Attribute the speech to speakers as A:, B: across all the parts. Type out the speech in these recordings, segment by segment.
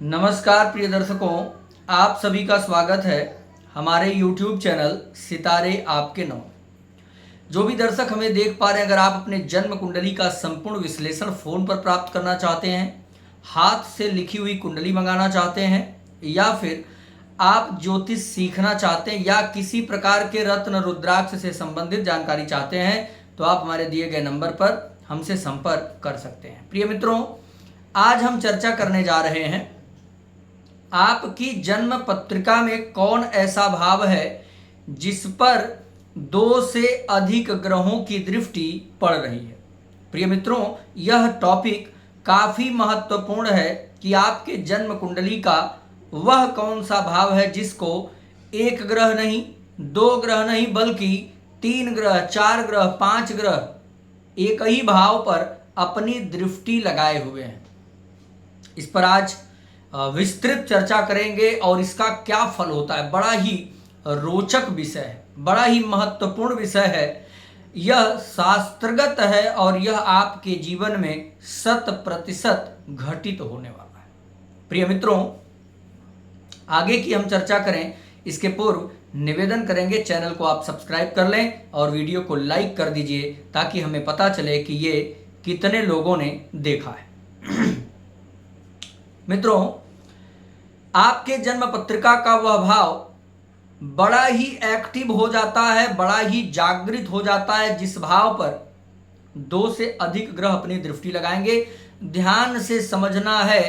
A: नमस्कार प्रिय दर्शकों, आप सभी का स्वागत है हमारे YouTube चैनल सितारे आपके नाम। जो भी दर्शक हमें देख पा रहे हैं, अगर आप अपने जन्म कुंडली का संपूर्ण विश्लेषण फोन पर प्राप्त करना चाहते हैं, हाथ से लिखी हुई कुंडली मंगाना चाहते हैं, या फिर आप ज्योतिष सीखना चाहते हैं या किसी प्रकार के रत्न रुद्राक्ष से संबंधित जानकारी चाहते हैं, तो आप हमारे दिए गए नंबर पर हमसे संपर्क कर सकते हैं। प्रिय मित्रों, आज हम चर्चा करने जा रहे हैं आपकी जन्म पत्रिका में कौन ऐसा भाव है जिस पर 2 से अधिक ग्रहों की दृष्टि पड़ रही है। प्रिय मित्रों, यह टॉपिक काफी महत्वपूर्ण है कि आपके जन्म कुंडली का वह कौन सा भाव है जिसको एक ग्रह नहीं, 2 ग्रह नहीं, बल्कि 3 ग्रह, 4 ग्रह, 5 ग्रह एक ही भाव पर अपनी दृष्टि लगाए हुए हैं। इस पर आज विस्तृत चर्चा करेंगे और इसका क्या फल होता है। बड़ा ही रोचक विषय है, बड़ा ही महत्वपूर्ण विषय है। यह शास्त्रगत है और यह आपके जीवन में 100% घटित होने वाला है। प्रिय मित्रों, आगे की हम चर्चा करें इसके पूर्व निवेदन करेंगे, चैनल को आप सब्सक्राइब कर लें और वीडियो को लाइक कर दीजिए ताकि हमें पता चले कि ये कितने लोगों ने देखा है। मित्रों, आपके जन्म पत्रिका का वह भाव बड़ा ही एक्टिव हो जाता है, बड़ा ही जागृत हो जाता है जिस भाव पर 2 से अधिक ग्रह अपनी दृष्टि लगाएंगे। ध्यान से समझना है,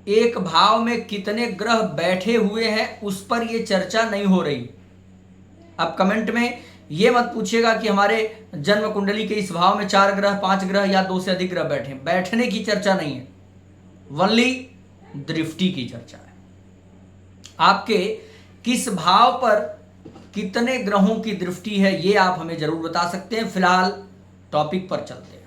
A: एक भाव में कितने ग्रह बैठे हुए हैं उस पर यह चर्चा नहीं हो रही। अब कमेंट में यह मत पूछिएगा कि हमारे जन्म कुंडली के इस भाव में 4 ग्रह, 5 ग्रह या 2 से अधिक ग्रह बैठे। बैठने की चर्चा नहीं है, वनली दृष्टि की चर्चा है। आपके किस भाव पर कितने ग्रहों की दृष्टि है ये आप हमें जरूर बता सकते हैं। फिलहाल टॉपिक पर चलते हैं।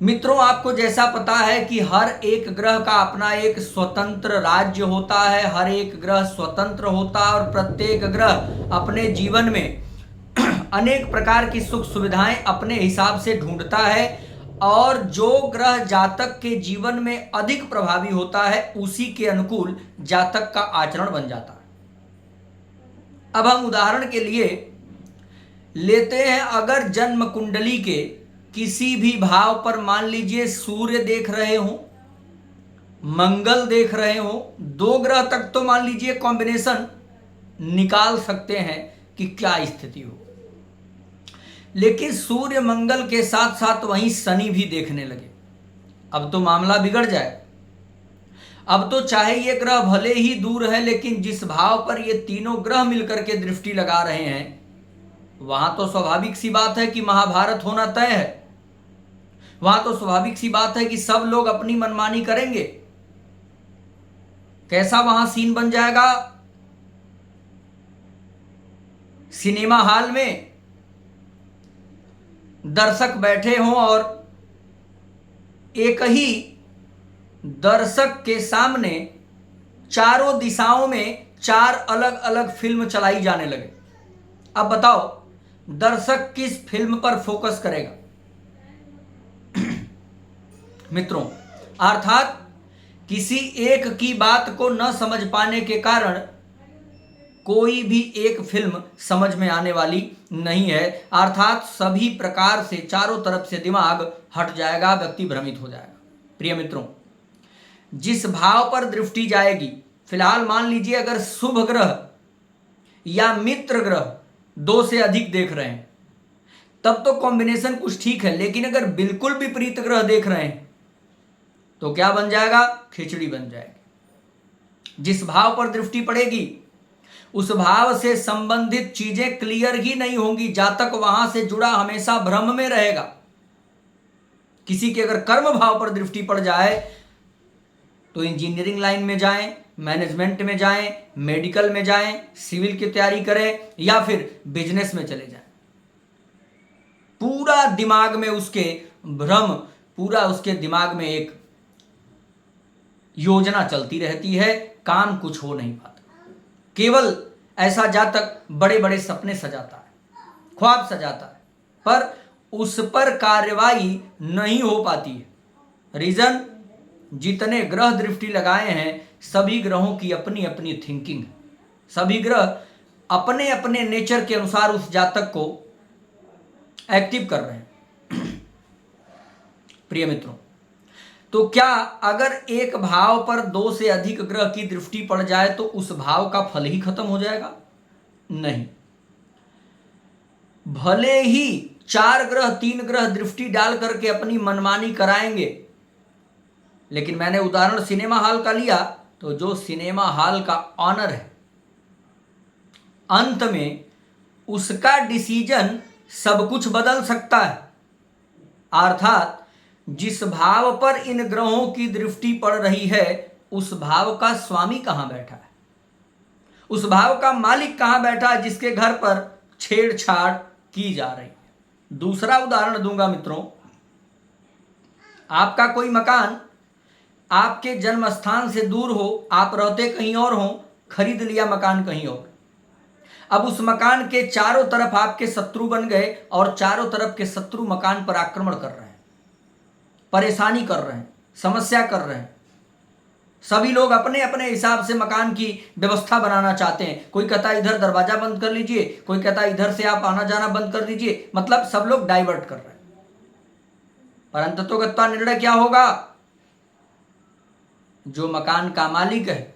A: मित्रों, आपको जैसा पता है कि हर एक ग्रह का अपना एक स्वतंत्र राज्य होता है, हर एक ग्रह स्वतंत्र होता है और प्रत्येक ग्रह अपने जीवन में अनेक प्रकार की सुख सुविधाएं अपने हिसाब से ढूंढता है और जो ग्रह जातक के जीवन में अधिक प्रभावी होता है उसी के अनुकूल जातक का आचरण बन जाता है। अब हम उदाहरण के लिए लेते हैं, अगर जन्म कुंडली के किसी भी भाव पर मान लीजिए सूर्य देख रहे हो, मंगल देख रहे हो, 2 ग्रह तक तो मान लीजिए कॉम्बिनेशन निकाल सकते हैं कि क्या स्थिति हो, लेकिन सूर्य मंगल के साथ साथ वहीं शनि भी देखने लगे, अब तो मामला बिगड़ जाए। अब तो चाहे ये ग्रह भले ही दूर है, लेकिन जिस भाव पर ये तीनों ग्रह मिलकर के दृष्टि लगा रहे हैं वहां तो स्वाभाविक सी बात है कि महाभारत होना तय है। वहां तो स्वाभाविक सी बात है कि सब लोग अपनी मनमानी करेंगे। कैसा वहां सीन बन जाएगा, सिनेमा हॉल में दर्शक बैठे हों और एक ही दर्शक के सामने चारों दिशाओं में 4 अलग अलग फिल्म चलाई जाने लगे। अब बताओ दर्शक किस फिल्म पर फोकस करेगा? मित्रों, अर्थात किसी एक की बात को न समझ पाने के कारण कोई भी एक फिल्म समझ में आने वाली नहीं है। अर्थात सभी प्रकार से चारों तरफ से दिमाग हट जाएगा, व्यक्ति भ्रमित हो जाएगा। प्रिय मित्रों, जिस भाव पर दृष्टि जाएगी, फिलहाल मान लीजिए अगर शुभ ग्रह या मित्र ग्रह 2 से अधिक देख रहे हैं तब तो कॉम्बिनेशन कुछ ठीक है, लेकिन अगर बिल्कुल विपरीत ग्रह देख रहे हैं तो क्या बन जाएगा? खिचड़ी बन जाएगी। जिस भाव पर दृष्टि पड़ेगी उस भाव से संबंधित चीजें क्लियर ही नहीं होंगी, जातक वहां से जुड़ा हमेशा भ्रम में रहेगा। किसी के अगर कर्म भाव पर दृष्टि पड़ जाए तो इंजीनियरिंग लाइन में जाएं, मैनेजमेंट में जाएं, मेडिकल में जाएं, सिविल की तैयारी करें या फिर बिजनेस में चले जाएं, पूरा दिमाग में उसके भ्रम, पूरा उसके दिमाग में एक योजना चलती रहती है, काम कुछ हो नहीं पाता। केवल ऐसा जातक बड़े बड़े सपने सजाता है, ख्वाब सजाता है, पर उस पर कार्रवाई नहीं हो पाती है। रीजन, जितने ग्रह दृष्टि लगाए हैं सभी ग्रहों की अपनी अपनी थिंकिंग है। सभी ग्रह अपने अपने नेचर के अनुसार उस जातक को एक्टिव कर रहे हैं। प्रिय मित्रों, तो क्या अगर एक भाव पर 2 से अधिक ग्रह की दृष्टि पड़ जाए तो उस भाव का फल ही खत्म हो जाएगा? नहीं। भले ही 4 ग्रह 3 ग्रह दृष्टि डाल करके अपनी मनमानी कराएंगे, लेकिन मैंने उदाहरण सिनेमा हॉल का लिया, तो जो सिनेमा हॉल का ऑनर है अंत में उसका डिसीजन सब कुछ बदल सकता है। अर्थात जिस भाव पर इन ग्रहों की दृष्टि पड़ रही है उस भाव का स्वामी कहां बैठा है, उस भाव का मालिक कहां बैठा है जिसके घर पर छेड़छाड़ की जा रही है। दूसरा उदाहरण दूंगा मित्रों, आपका कोई मकान आपके जन्म स्थान से दूर हो, आप रहते कहीं और हो, खरीद लिया मकान कहीं और। अब उस मकान के चारों तरफ आपके शत्रु बन गए और चारों तरफ के शत्रु मकान पर आक्रमण कर रहे हैं, परेशानी कर रहे हैं, समस्या कर रहे हैं। सभी लोग अपने अपने हिसाब से मकान की व्यवस्था बनाना चाहते हैं। कोई कहता है इधर दरवाजा बंद कर लीजिए, कोई कहता है इधर से आप आना जाना बंद कर दीजिए। मतलब सब लोग डाइवर्ट कर रहे हैं। पर अंततोगत्वा निर्णय क्या होगा? जो मकान का मालिक है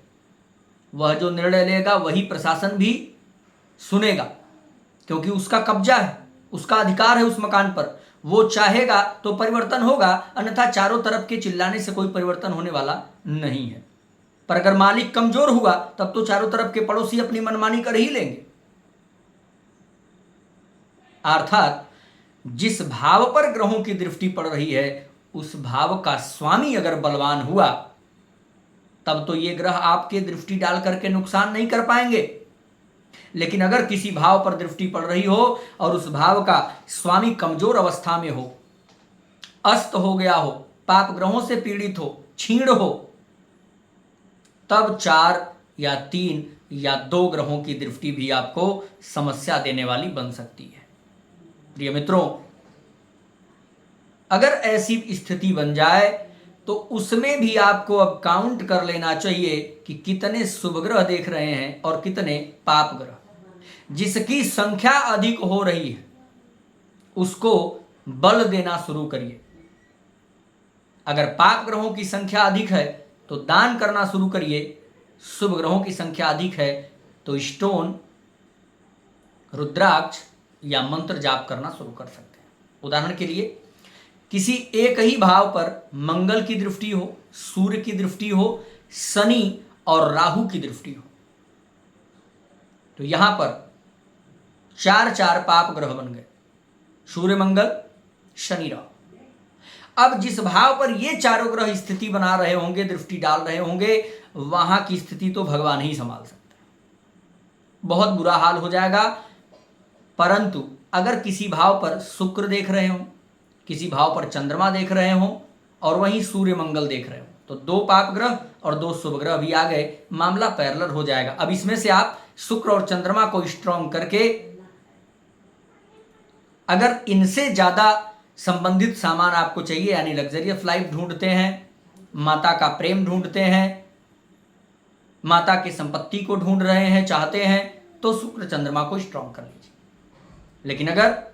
A: वह जो निर्णय लेगा वही प्रशासन भी सुनेगा, क्योंकि उसका कब्जा है, उसका अधिकार है उस मकान पर। वो चाहेगा तो परिवर्तन होगा, अन्यथा चारों तरफ के चिल्लाने से कोई परिवर्तन होने वाला नहीं है। पर अगर मालिक कमजोर हुआ तब तो चारों तरफ के पड़ोसी अपनी मनमानी कर ही लेंगे। अर्थात जिस भाव पर ग्रहों की दृष्टि पड़ रही है उस भाव का स्वामी अगर बलवान हुआ तब तो ये ग्रह आपके दृष्टि डाल करके नुकसान नहीं कर पाएंगे। लेकिन अगर किसी भाव पर दृष्टि पड़ रही हो और उस भाव का स्वामी कमजोर अवस्था में हो, अस्त हो गया हो, पाप ग्रहों से पीड़ित हो, क्षीण हो, तब 4 या 3 या 2 ग्रहों की दृष्टि भी आपको समस्या देने वाली बन सकती है। प्रिय मित्रों, अगर ऐसी स्थिति बन जाए तो उसमें भी आपको अब काउंट कर लेना चाहिए कि कितने शुभ ग्रह देख रहे हैं और कितने पाप ग्रह। जिसकी संख्या अधिक हो रही है उसको बल देना शुरू करिए। अगर पाप ग्रहों की संख्या अधिक है तो दान करना शुरू करिए। शुभ ग्रहों की संख्या अधिक है तो स्टोन, रुद्राक्ष या मंत्र जाप करना शुरू कर सकते हैं। उदाहरण के लिए किसी एक ही भाव पर मंगल की दृष्टि हो, सूर्य की दृष्टि हो, शनि और राहु की दृष्टि हो, तो यहां पर 4 पाप ग्रह बन गए, सूर्य, मंगल, शनि, राहु। अब जिस भाव पर ये चारों ग्रह स्थिति बना रहे होंगे, दृष्टि डाल रहे होंगे, वहां की स्थिति तो भगवान ही संभाल सकते हैं। बहुत बुरा हाल हो जाएगा। परंतु अगर किसी भाव पर शुक्र देख रहे हो, किसी भाव पर चंद्रमा देख रहे हो और वहीं सूर्य मंगल देख रहे हो, तो 2 पाप ग्रह और 2 शुभ ग्रह भी आ गए, मामला पैरेलल हो जाएगा। अब इसमें से आप शुक्र और चंद्रमा को स्ट्रॉन्ग करके, अगर इनसे ज्यादा संबंधित सामान आपको चाहिए, यानी लग्जरियस लाइफ ढूंढते हैं, माता का प्रेम ढूंढते हैं, माता की संपत्ति को ढूंढ रहे हैं, चाहते हैं, तो शुक्र चंद्रमा को स्ट्रॉन्ग कर लीजिए। लेकिन अगर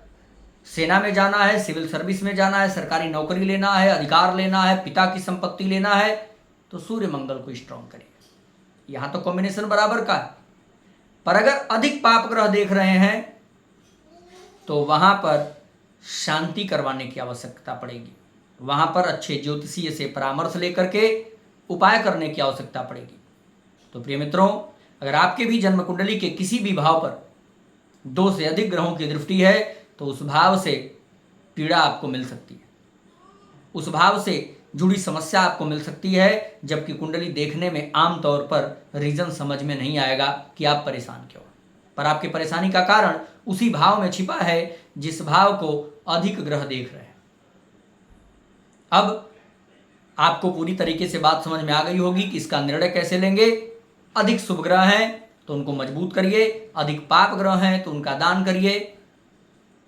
A: सेना में जाना है, सिविल सर्विस में जाना है, सरकारी नौकरी लेना है, अधिकार लेना है, पिता की संपत्ति लेना है, तो सूर्य मंगल को स्ट्रॉन्ग करिए। यहां तो कॉम्बिनेशन बराबर का है। पर अगर अधिक पाप ग्रह देख रहे हैं तो वहां पर शांति करवाने की आवश्यकता पड़ेगी। वहां पर अच्छे ज्योतिषीय से परामर्श लेकर के उपाय करने की आवश्यकता पड़ेगी। तो प्रिय मित्रों, अगर आपके भी जन्म कुंडली के किसी भी भाव पर 2 से अधिक ग्रहों की दृष्टि है तो उस भाव से पीड़ा आपको मिल सकती है, उस भाव से जुड़ी समस्या आपको मिल सकती है, जबकि कुंडली देखने में आमतौर पर रीजन समझ में नहीं आएगा कि आप परेशान क्यों। पर आपकी परेशानी का कारण उसी भाव में छिपा है जिस भाव को अधिक ग्रह देख रहे हैं। अब आपको पूरी तरीके से बात समझ में आ गई होगी कि इसका निर्णय कैसे लेंगे। अधिक शुभ ग्रह हैं तो उनको मजबूत करिए, अधिक पाप ग्रह हैं तो उनका दान करिए,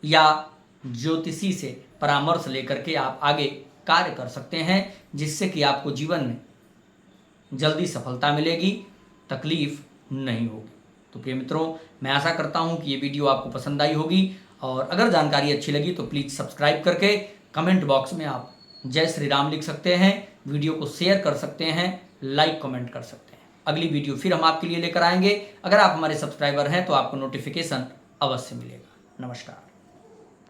A: या ज्योतिषी से परामर्श लेकर के आप आगे कार्य कर सकते हैं, जिससे कि आपको जीवन में जल्दी सफलता मिलेगी, तकलीफ नहीं होगी। तो प्रिय मित्रों, मैं आशा करता हूं कि ये वीडियो आपको पसंद आई होगी, और अगर जानकारी अच्छी लगी तो प्लीज़ सब्सक्राइब करके कमेंट बॉक्स में आप जय श्री राम लिख सकते हैं, वीडियो को शेयर कर सकते हैं, लाइक कमेंट कर सकते हैं। अगली वीडियो फिर हम आपके लिए लेकर आएंगे। अगर आप हमारे सब्सक्राइबर हैं तो आपको नोटिफिकेशन अवश्य मिलेगा। नमस्कार।